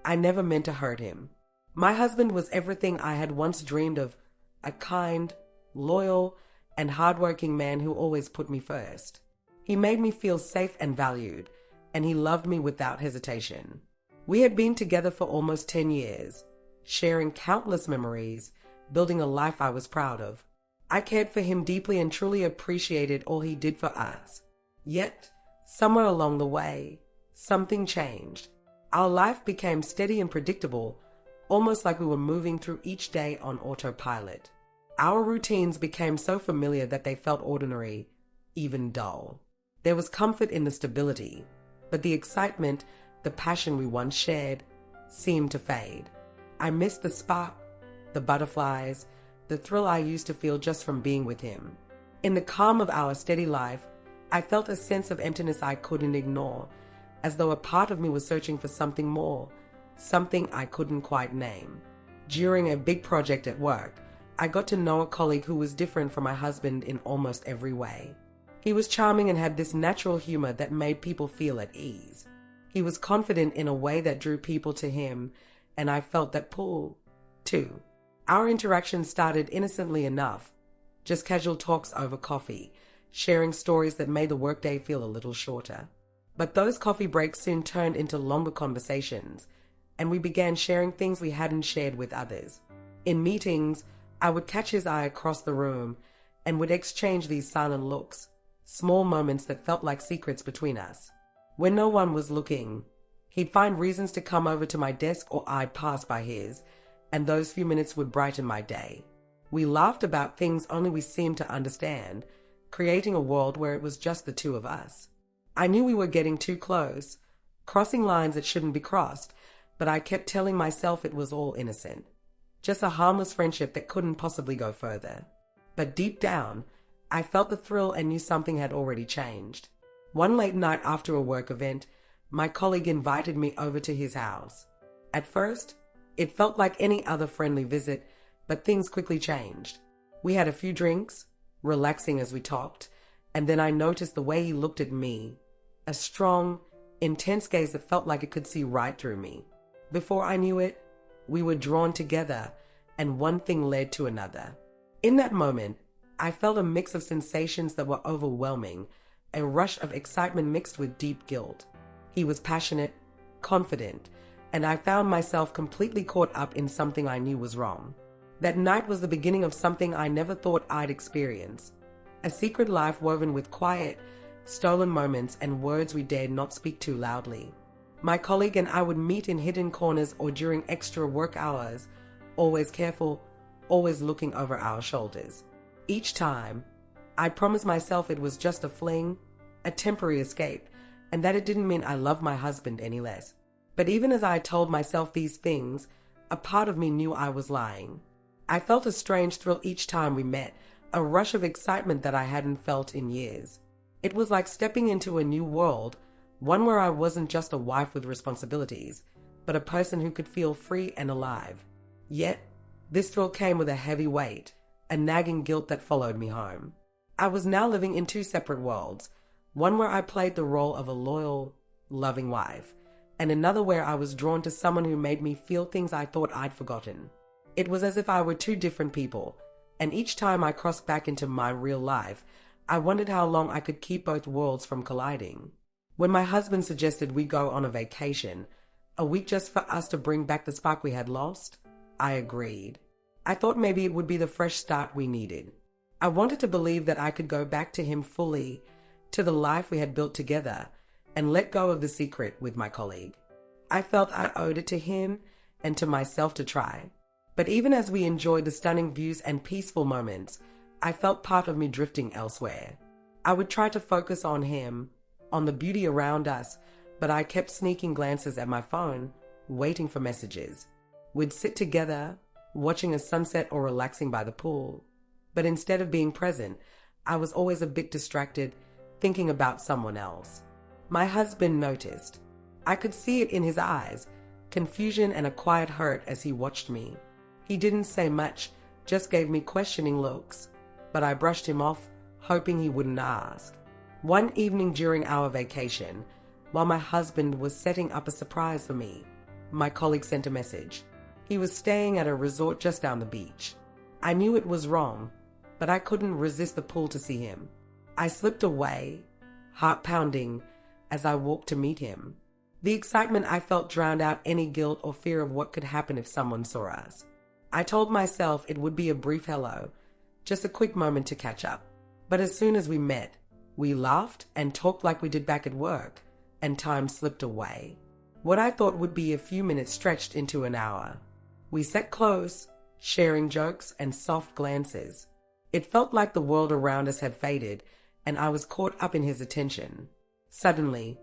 I never meant to hurt him. My husband was everything I had once dreamed of, a kind, loyal, and hardworking man who always put me first. He made me feel safe and valued, and he loved me without hesitation. We had been together for almost 10 years, sharing countless memories, building a life I was proud of. I cared for him deeply and truly appreciated all he did for us. Yet, somewhere along the way, something changed. Our life became steady and predictable, almost like we were moving through each day on autopilot. Our routines became so familiar that they felt ordinary, even dull. There was comfort in the stability, but the excitement, the passion we once shared, seemed to fade. I missed the spark, the butterflies, the thrill I used to feel just from being with him. In the calm of our steady life, I felt a sense of emptiness I couldn't ignore, as though a part of me was searching for something more, something I couldn't quite name. During a big project at work, I got to know a colleague who was different from my husband in almost every way. He was charming and had this natural humor that made people feel at ease. He was confident in a way that drew people to him, and I felt that pull, too. Our interaction started innocently enough, just casual talks over coffee, sharing stories that made the workday feel a little shorter. But those coffee breaks soon turned into longer conversations, and we began sharing things we hadn't shared with others. In meetings, I would catch his eye across the room and would exchange these silent looks, small moments that felt like secrets between us. When no one was looking, he'd find reasons to come over to my desk or I'd pass by his, and those few minutes would brighten my day. We laughed about things only we seemed to understand, creating a world where it was just the two of us. I knew we were getting too close, crossing lines that shouldn't be crossed, but I kept telling myself it was all innocent. Just a harmless friendship that couldn't possibly go further. But deep down, I felt the thrill and knew something had already changed. One late night after a work event, my colleague invited me over to his house. At first, it felt like any other friendly visit, but things quickly changed. We had a few drinks, relaxing as we talked, and then I noticed the way he looked at me. A strong, intense gaze that felt like it could see right through me. Before I knew it, we were drawn together, and one thing led to another. In that moment, I felt a mix of sensations that were overwhelming, a rush of excitement mixed with deep guilt. He was passionate, confident, and I found myself completely caught up in something I knew was wrong. That night was the beginning of something I never thought I'd experience. A secret life woven with quiet, stolen moments and words we dared not speak too loudly. My colleague and I would meet in hidden corners or during extra work hours, always careful, always looking over our shoulders. Each time, I promised myself it was just a fling, a temporary escape, and that it didn't mean I loved my husband any less. But even as I told myself these things, a part of me knew I was lying. I felt a strange thrill each time we met, a rush of excitement that I hadn't felt in years. It was like stepping into a new world, one where I wasn't just a wife with responsibilities, but a person who could feel free and alive. Yet, this thrill came with a heavy weight, a nagging guilt that followed me home. I was now living in two separate worlds, one where I played the role of a loyal, loving wife, and another where I was drawn to someone who made me feel things I thought I'd forgotten. It was as if I were two different people, and each time I crossed back into my real life, I wondered how long I could keep both worlds from colliding. When my husband suggested we go on a vacation, a week just for us to bring back the spark we had lost, I agreed. I thought maybe it would be the fresh start we needed. I wanted to believe that I could go back to him fully, to the life we had built together, and let go of the secret with my colleague. I felt I owed it to him and to myself to try. But even as we enjoyed the stunning views and peaceful moments, I felt part of me drifting elsewhere. I would try to focus on him, on the beauty around us, but I kept sneaking glances at my phone, waiting for messages. We'd sit together, watching a sunset or relaxing by the pool. But instead of being present, I was always a bit distracted, thinking about someone else. My husband noticed. I could see it in his eyes, confusion and a quiet hurt as he watched me. He didn't say much, just gave me questioning looks, but I brushed him off, hoping he wouldn't ask. One evening during our vacation, while my husband was setting up a surprise for me, my colleague sent a message. He was staying at a resort just down the beach. I knew it was wrong, but I couldn't resist the pull to see him. I slipped away, heart pounding, as I walked to meet him. The excitement I felt drowned out any guilt or fear of what could happen if someone saw us. I told myself it would be a brief hello, just a quick moment to catch up. But as soon as we met, we laughed and talked like we did back at work, and time slipped away. What I thought would be a few minutes stretched into an hour. We sat close, sharing jokes and soft glances. It felt like the world around us had faded, and I was caught up in his attention. Suddenly,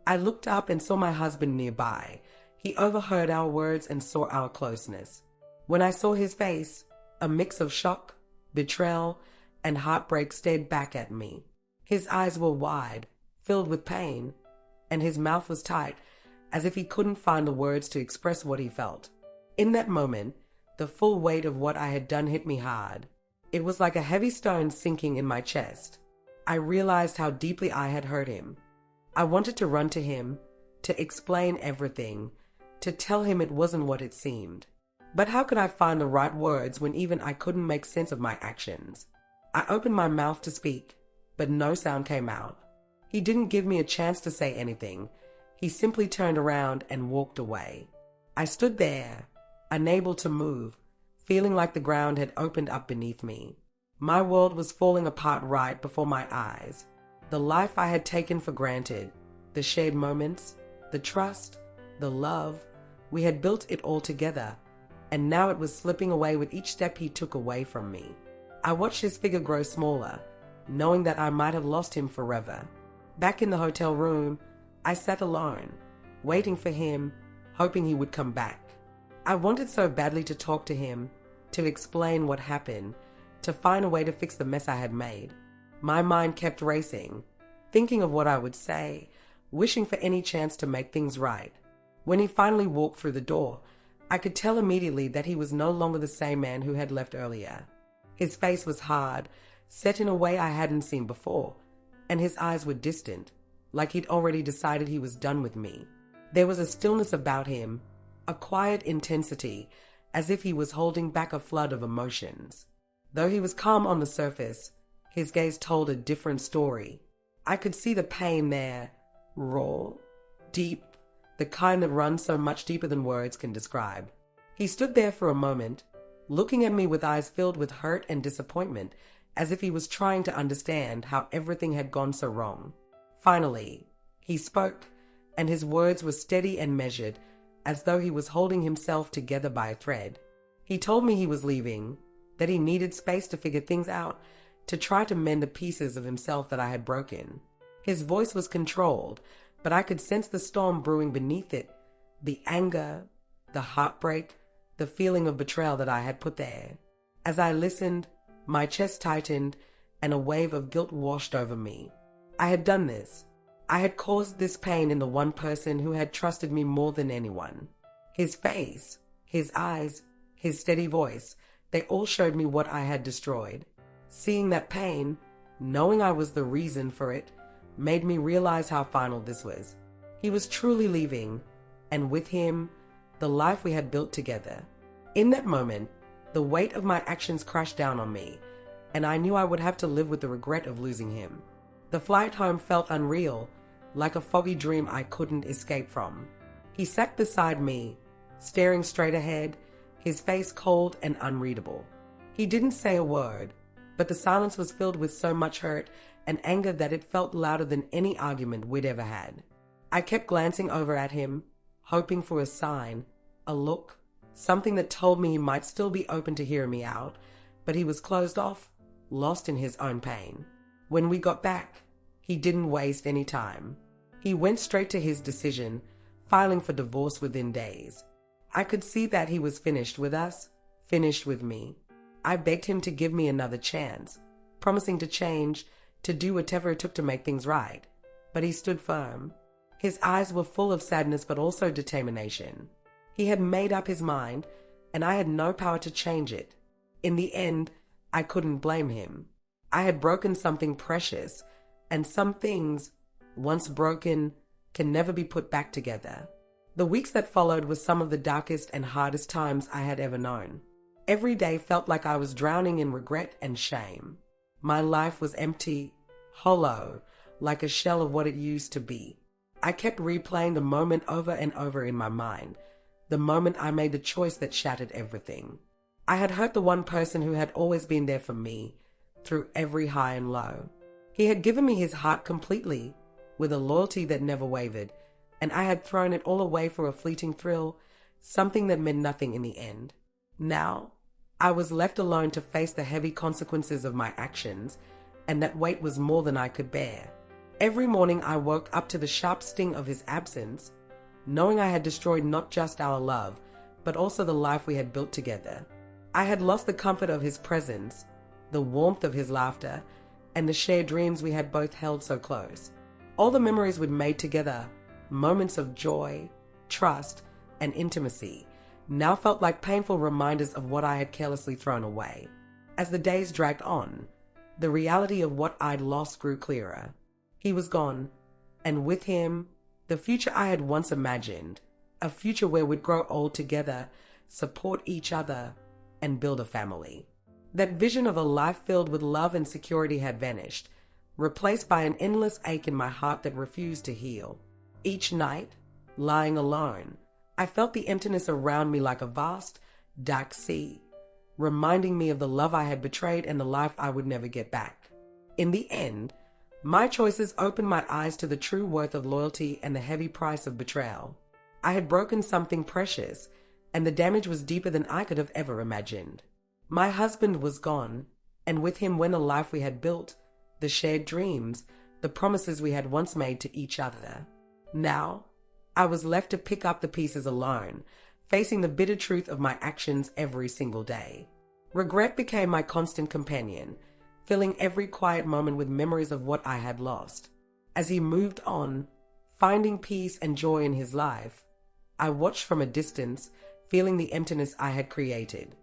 I looked up and saw my husband nearby. He overheard our words and saw our closeness. When I saw his face, a mix of shock, betrayal, and heartbreak stared back at me. His eyes were wide, filled with pain, and his mouth was tight, as if he couldn't find the words to express what he felt. In that moment, the full weight of what I had done hit me hard. It was like a heavy stone sinking in my chest. I realized how deeply I had hurt him. I wanted to run to him, to explain everything, to tell him it wasn't what it seemed. But how could I find the right words when even I couldn't make sense of my actions? I opened my mouth to speak, but no sound came out. He didn't give me a chance to say anything. He simply turned around and walked away. I stood there, unable to move, feeling like the ground had opened up beneath me. My world was falling apart right before my eyes. The life I had taken for granted, the shared moments, the trust, the love, we had built it all together, and now it was slipping away with each step he took away from me. I watched his figure grow smaller, knowing that I might have lost him forever. Back in the hotel room, I sat alone, waiting for him, hoping he would come back. I wanted so badly to talk to him, to explain what happened, to find a way to fix the mess I had made. My mind kept racing, thinking of what I would say, wishing for any chance to make things right. When he finally walked through the door, I could tell immediately that he was no longer the same man who had left earlier. His face was hard, set in a way I hadn't seen before, and his eyes were distant, like he'd already decided he was done with me. There was a stillness about him, a quiet intensity, as if he was holding back a flood of emotions. Though he was calm on the surface, his gaze told a different story. I could see the pain there, raw, deep, the kind that runs so much deeper than words can describe. He stood there for a moment, looking at me with eyes filled with hurt and disappointment, as if he was trying to understand how everything had gone so wrong. Finally, he spoke, and his words were steady and measured, as though he was holding himself together by a thread. He told me he was leaving, that he needed space to figure things out, to try to mend the pieces of himself that I had broken. His voice was controlled, but I could sense the storm brewing beneath it, the anger, the heartbreak, the feeling of betrayal that I had put there. As I listened, my chest tightened, and a wave of guilt washed over me. I had done this. I had caused this pain in the one person who had trusted me more than anyone. His face, his eyes, his steady voice, they all showed me what I had destroyed. Seeing that pain, knowing I was the reason for it, made me realize how final this was. He was truly leaving, and with him, the life we had built together. In that moment, the weight of my actions crashed down on me, and I knew I would have to live with the regret of losing him. The flight home felt unreal, like a foggy dream I couldn't escape from. He sat beside me, staring straight ahead, his face cold and unreadable. He didn't say a word, but the silence was filled with so much hurt and anger that it felt louder than any argument we'd ever had. I kept glancing over at him, hoping for a sign, a look, something that told me he might still be open to hearing me out, but he was closed off, lost in his own pain. When we got back, he didn't waste any time. He went straight to his decision, filing for divorce within days. I could see that he was finished with us, finished with me. I begged him to give me another chance, promising to change, to do whatever it took to make things right. But he stood firm. His eyes were full of sadness but also determination. He had made up his mind, and I had no power to change it. In the end, I couldn't blame him. I had broken something precious, and some things, once broken, can never be put back together. The weeks that followed were some of the darkest and hardest times I had ever known. Every day felt like I was drowning in regret and shame. My life was empty, hollow, like a shell of what it used to be. I kept replaying the moment over and over in my mind, the moment I made the choice that shattered everything. I had hurt the one person who had always been there for me, through every high and low. He had given me his heart completely, with a loyalty that never wavered, and I had thrown it all away for a fleeting thrill, something that meant nothing in the end. Now, I was left alone to face the heavy consequences of my actions, and that weight was more than I could bear. Every morning I woke up to the sharp sting of his absence, knowing I had destroyed not just our love, but also the life we had built together. I had lost the comfort of his presence, the warmth of his laughter, and the shared dreams we had both held so close. All the memories we'd made together, moments of joy, trust, and intimacy, now felt like painful reminders of what I had carelessly thrown away. As the days dragged on, the reality of what I'd lost grew clearer. He was gone, and with him, the future I had once imagined, a future where we'd grow old together, support each other, and build a family. That vision of a life filled with love and security had vanished, replaced by an endless ache in my heart that refused to heal. Each night, lying alone, I felt the emptiness around me like a vast, dark sea, reminding me of the love I had betrayed and the life I would never get back. In the end, my choices opened my eyes to the true worth of loyalty and the heavy price of betrayal. I had broken something precious, and the damage was deeper than I could have ever imagined. My husband was gone, and with him went a life we had built, the shared dreams, the promises we had once made to each other. Now, I was left to pick up the pieces alone, facing the bitter truth of my actions every single day. Regret became my constant companion, filling every quiet moment with memories of what I had lost. As he moved on, finding peace and joy in his life, I watched from a distance, feeling the emptiness I had created.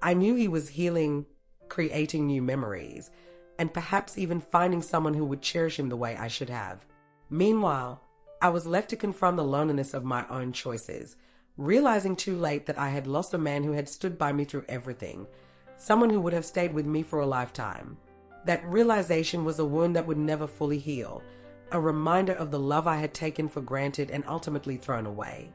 I knew he was healing, creating new memories, and perhaps even finding someone who would cherish him the way I should have. Meanwhile, I was left to confront the loneliness of my own choices, realizing too late that I had lost a man who had stood by me through everything, someone who would have stayed with me for a lifetime. That realization was a wound that would never fully heal, a reminder of the love I had taken for granted and ultimately thrown away.